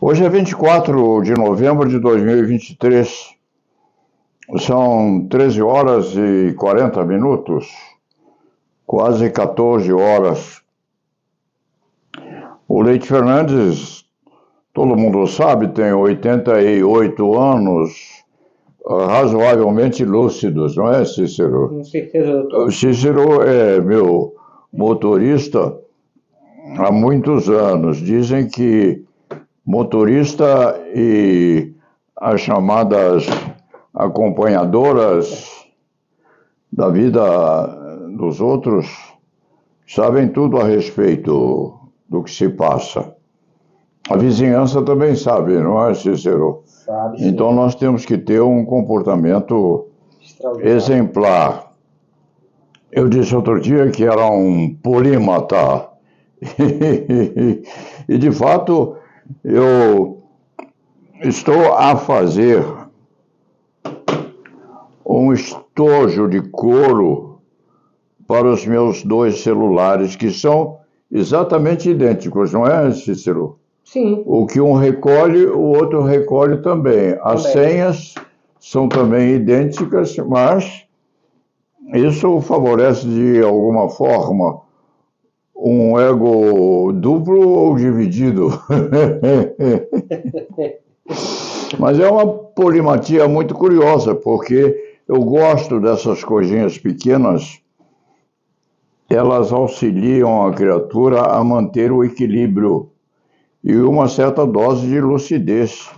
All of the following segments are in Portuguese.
Hoje é 24 de novembro de 2023, são 13 horas e 40 minutos, quase 14 horas. O Leite Fernandes, todo mundo sabe, tem 88 anos, razoavelmente lúcidos, não é, Cícero? Com certeza, doutor. O Cícero é meu motorista há muitos anos. Dizem que motorista e as chamadas acompanhadoras da vida dos outros sabem tudo a respeito do que se passa. A vizinhança também sabe, não é, Cícero? Sabe, sim. Então nós temos que ter um comportamento exemplar. Eu disse outro dia que era um polímata. E de fato eu estou a fazer um estojo de couro para os meus dois celulares, que são exatamente idênticos, não é, Cícero? Sim. O que um recolhe, o outro recolhe também. As senhas são também idênticas, mas isso favorece de alguma forma um ego duplo ou dividido. Mas é uma polimatia muito curiosa, porque eu gosto dessas coisinhas pequenas, elas auxiliam a criatura a manter o equilíbrio e uma certa dose de lucidez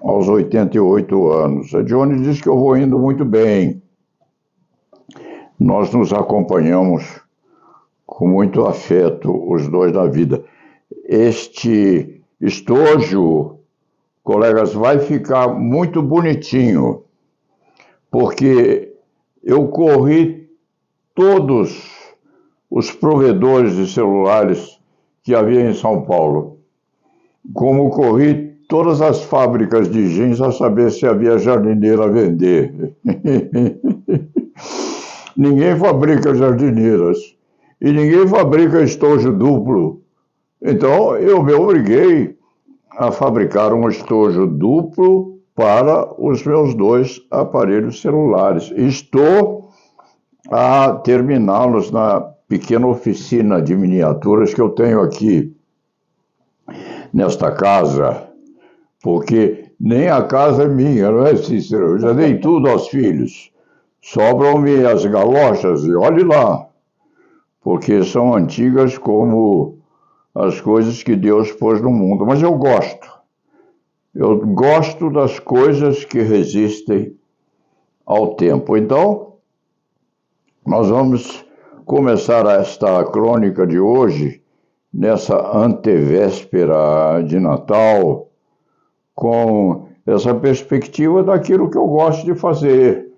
aos 88 anos. A Johnny diz que eu vou indo muito bem. Nós nos acompanhamos com muito afeto, os dois na vida. Este estojo, colegas, vai ficar muito bonitinho, porque eu corri todos os provedores de celulares que havia em São Paulo, como corri todas as fábricas de jeans a saber se havia jardineira a vender. Ninguém fabrica jardineiras e ninguém fabrica estojo duplo. Então eu me obriguei a fabricar um estojo duplo para os meus dois aparelhos celulares. Estou a terminá-los na pequena oficina de miniaturas que eu tenho aqui nesta casa, porque nem a casa é minha, não é, Cícero? Eu já dei tudo aos filhos. Sobram-me as galochas, e olhe lá, porque são antigas como as coisas que Deus pôs no mundo. Mas eu gosto das coisas que resistem ao tempo. Então, nós vamos começar esta crônica de hoje, nessa antevéspera de Natal, com essa perspectiva daquilo que eu gosto de fazer.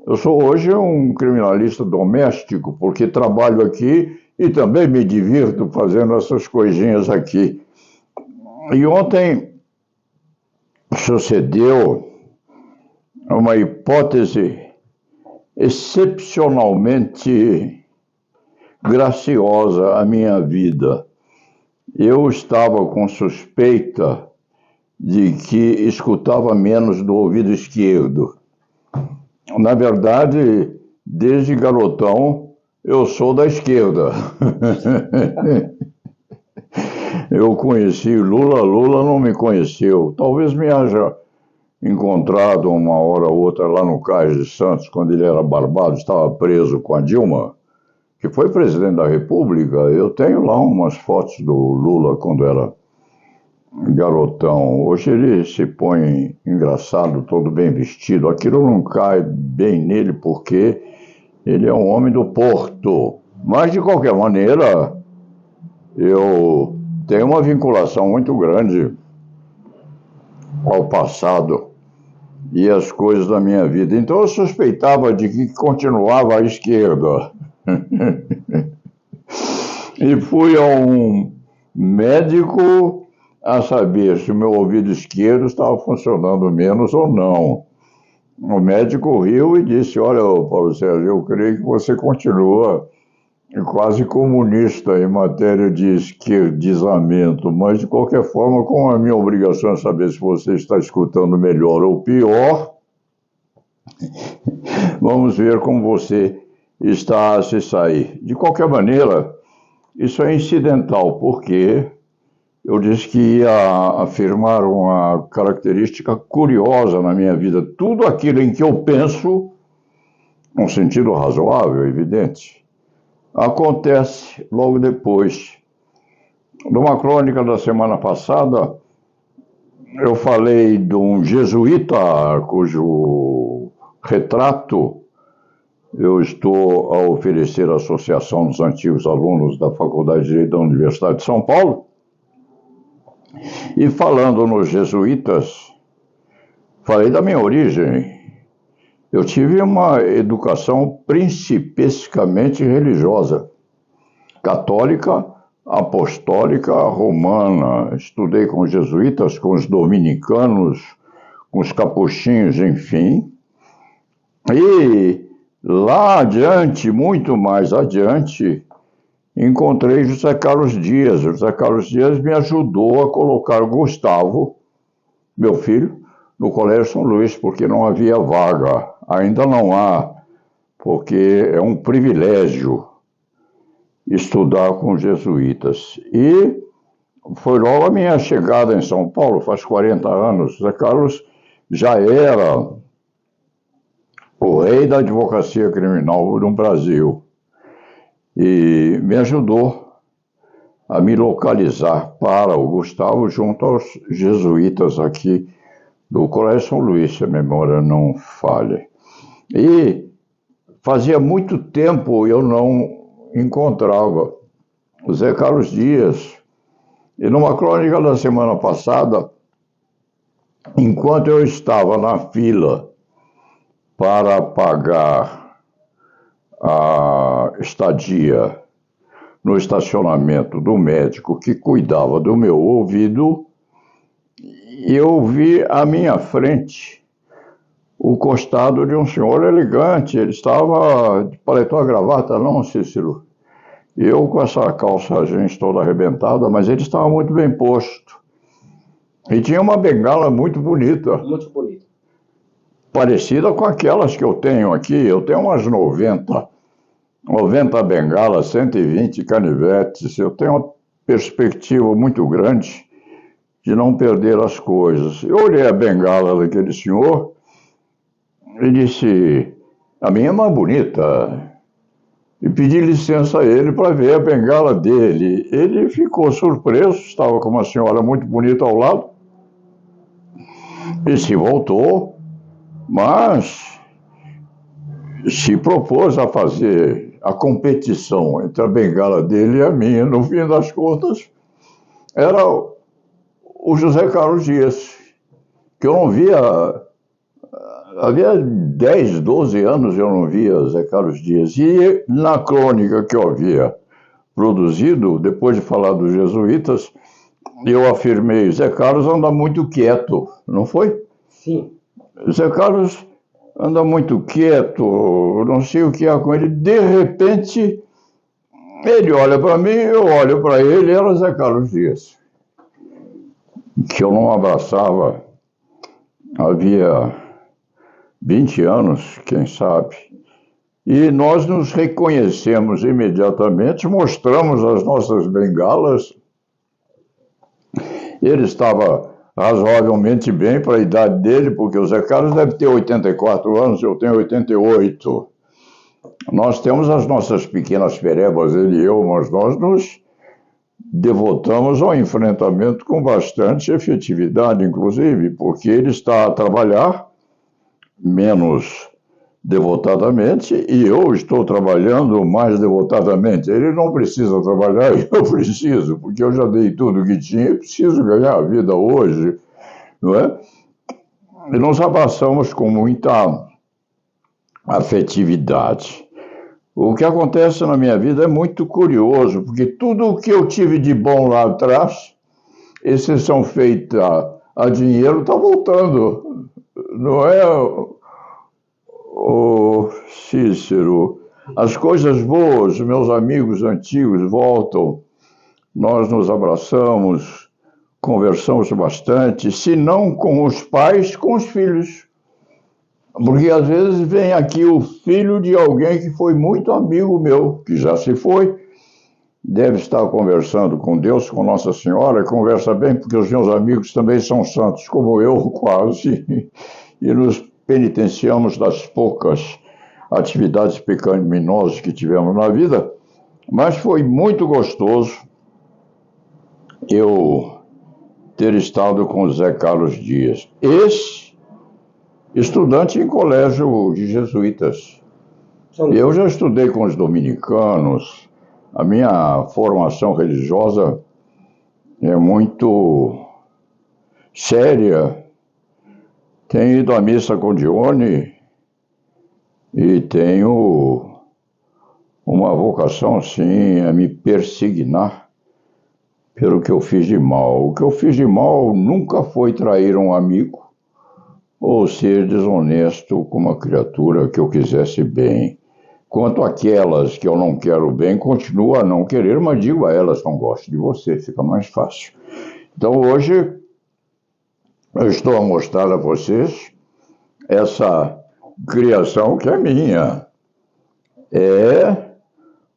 Eu sou hoje um criminalista doméstico, porque trabalho aqui e também me divirto fazendo essas coisinhas aqui. E ontem sucedeu uma hipótese excepcionalmente graciosa à minha vida. Eu estava com suspeita de que escutava menos do ouvido esquerdo. Na verdade, desde garotão, eu sou da esquerda. Eu conheci Lula, Lula não me conheceu. Talvez me haja encontrado uma hora ou outra lá no Cais de Santos, quando ele era barbado, estava preso com a Dilma, que foi presidente da República. Eu tenho lá umas fotos do Lula quando era garotão. Hoje ele se põe engraçado, todo bem vestido. Aquilo não cai bem nele porque ele é um homem do Porto. Mas, de qualquer maneira, eu tenho uma vinculação muito grande ao passado e às coisas da minha vida. Então eu suspeitava de que continuava à esquerda. E fui a um médico a saber se o meu ouvido esquerdo estava funcionando menos ou não. O médico riu e disse: olha, Paulo Sérgio, eu creio que você continua quase comunista em matéria de esquerdizamento, mas de qualquer forma, como a minha obrigação é saber se você está escutando melhor ou pior, vamos ver como você está a se sair. De qualquer maneira, isso é incidental, porque eu disse que ia afirmar uma característica curiosa na minha vida. Tudo aquilo em que eu penso, num sentido razoável, evidente, acontece logo depois. Numa crônica da semana passada, eu falei de um jesuíta cujo retrato eu estou a oferecer à Associação dos Antigos Alunos da Faculdade de Direito da Universidade de São Paulo. E falando nos jesuítas, falei da minha origem. Eu tive uma educação principescamente religiosa, católica, apostólica, romana. Estudei com os jesuítas, com os dominicanos, com os capuchinhos, enfim. E lá adiante, muito mais adiante, encontrei José Carlos Dias. José Carlos Dias me ajudou a colocar o Gustavo, meu filho, no Colégio São Luís, porque não havia vaga. Ainda não há, porque é um privilégio estudar com jesuítas. E foi logo a minha chegada em São Paulo, faz 40 anos. José Carlos já era o rei da advocacia criminal no Brasil e me ajudou a me localizar para o Gustavo junto aos jesuítas aqui do Colégio São Luís, se a memória não falha. E fazia muito tempo eu não encontrava o Zé Carlos Dias. E numa crônica da semana passada, enquanto eu estava na fila para pagar a estadia no estacionamento do médico que cuidava do meu ouvido, eu vi à minha frente o costado de um senhor elegante. Ele estava de paletó e gravata, não, Cícero? Eu com essa calça jeans toda arrebentada, mas ele estava muito bem posto. E tinha uma bengala muito bonita. Muito bonito. Parecida com aquelas que eu tenho aqui. Eu tenho umas 90 bengalas, 120 canivetes. Eu tenho uma perspectiva muito grande de não perder as coisas. Eu olhei a bengala daquele senhor e disse: a minha é mais bonita. E pedi licença a ele para ver a bengala dele. Ele ficou surpreso, estava com uma senhora muito bonita ao lado, e se voltou, mas se propôs a fazer a competição entre a bengala dele e a minha. No fim das contas, era o José Carlos Dias, que eu não via. Havia 10, 12 anos eu não via Zé Carlos Dias. E na crônica que eu havia produzido, depois de falar dos jesuítas, eu afirmei: Zé Carlos anda muito quieto, não foi? Sim. Zé Carlos anda muito quieto, não sei o que há com ele. De repente, ele olha para mim, eu olho para ele, era Zé Carlos Dias, que eu não abraçava havia 20 anos, quem sabe. E nós nos reconhecemos imediatamente, mostramos as nossas bengalas. Ele estava razoavelmente bem para a idade dele, porque o Zé Carlos deve ter 84 anos, eu tenho 88. Nós temos as nossas pequenas perebas, ele e eu, mas nós nos devotamos ao enfrentamento com bastante efetividade, inclusive, porque ele está a trabalhar menos devotadamente e eu estou trabalhando mais devotadamente. Ele não precisa trabalhar, eu preciso, porque eu já dei tudo o que tinha e preciso ganhar a vida hoje, não é? E nos abraçamos com muita afetividade. O que acontece na minha vida é muito curioso, porque tudo o que eu tive de bom lá atrás, exceção feita a dinheiro, está voltando. Não é, o Cícero? As coisas boas, meus amigos antigos voltam, nós nos abraçamos, conversamos bastante, se não com os pais, com os filhos. Porque às vezes vem aqui o filho de alguém que foi muito amigo meu, que já se foi, deve estar conversando com Deus, com Nossa Senhora, conversa bem, porque os meus amigos também são santos, como eu, quase, e nos penitenciamos das poucas atividades pecaminosas que tivemos na vida, mas foi muito gostoso eu ter estado com o Zé Carlos Dias, ex-estudante em colégio de jesuítas. Eu já estudei com os dominicanos, a minha formação religiosa é muito séria. Tenho ido à missa com Dione e tenho uma vocação, sim, a me persignar pelo que eu fiz de mal. O que eu fiz de mal nunca foi trair um amigo ou ser desonesto com uma criatura que eu quisesse bem. Quanto àquelas que eu não quero bem, continuo a não querer, mas digo a elas, não gosto de você, fica mais fácil. Então hoje eu estou a mostrar a vocês essa criação que é minha. É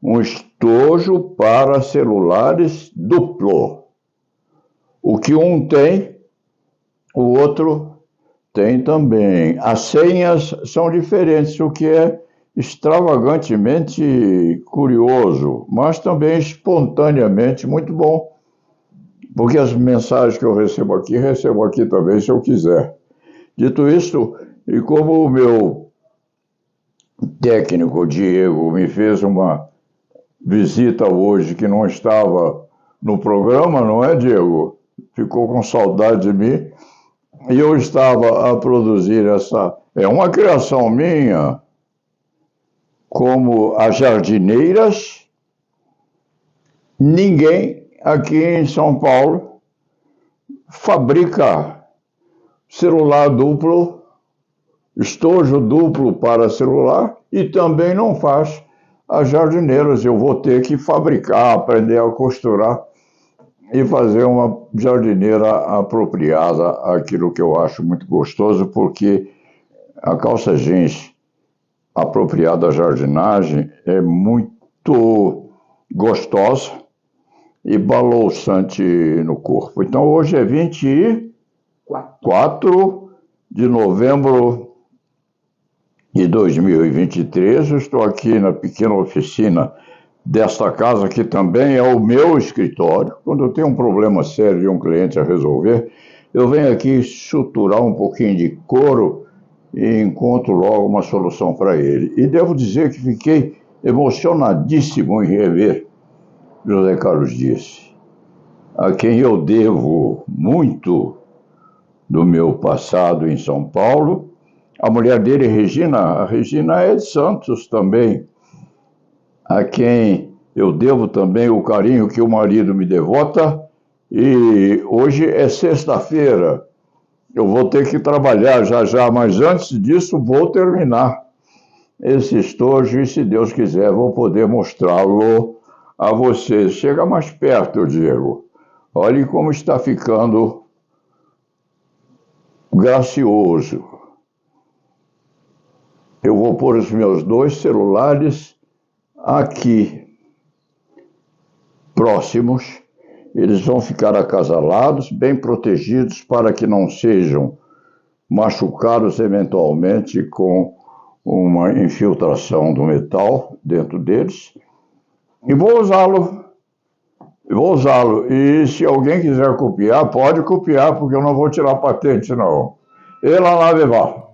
um estojo para celulares duplo. O que um tem, o outro tem também. As senhas são diferentes, o que é extravagantemente curioso, mas também espontaneamente muito bom, porque as mensagens que eu recebo aqui também se eu quiser. Dito isto, e como o meu técnico Diego me fez uma visita hoje que não estava no programa, não é, Diego? Ficou com saudade de mim, e eu estava a produzir essa... É uma criação minha, como as jardineiras, ninguém aqui em São Paulo fabrica celular duplo, estojo duplo para celular, e também não faz as jardineiras. Eu vou ter que fabricar, aprender a costurar e fazer uma jardineira apropriada àquilo que eu acho muito gostoso, porque a calça jeans apropriada à jardinagem é muito gostosa e balouçante no corpo. Então hoje é 24 de novembro de 2023, eu estou aqui na pequena oficina desta casa, que também é o meu escritório. Quando eu tenho um problema sério de um cliente a resolver, eu venho aqui suturar um pouquinho de couro e encontro logo uma solução para ele. E devo dizer que fiquei emocionadíssimo em rever José Carlos Dias, a quem eu devo muito do meu passado em São Paulo. A mulher dele, a Regina é de Santos também, a quem eu devo também o carinho que o marido me devota. E hoje é sexta-feira, eu vou ter que trabalhar já, mas antes disso vou terminar esse estojo e, se Deus quiser, vou poder mostrá-lo a vocês. Chega mais perto, Diego. Olhe como está ficando gracioso. Eu vou pôr os meus dois celulares aqui, próximos. Eles vão ficar acasalados, bem protegidos, para que não sejam machucados eventualmente com uma infiltração do metal dentro deles. E vou usá-lo. E se alguém quiser copiar, pode copiar, porque eu não vou tirar patente, não. E lá, lá,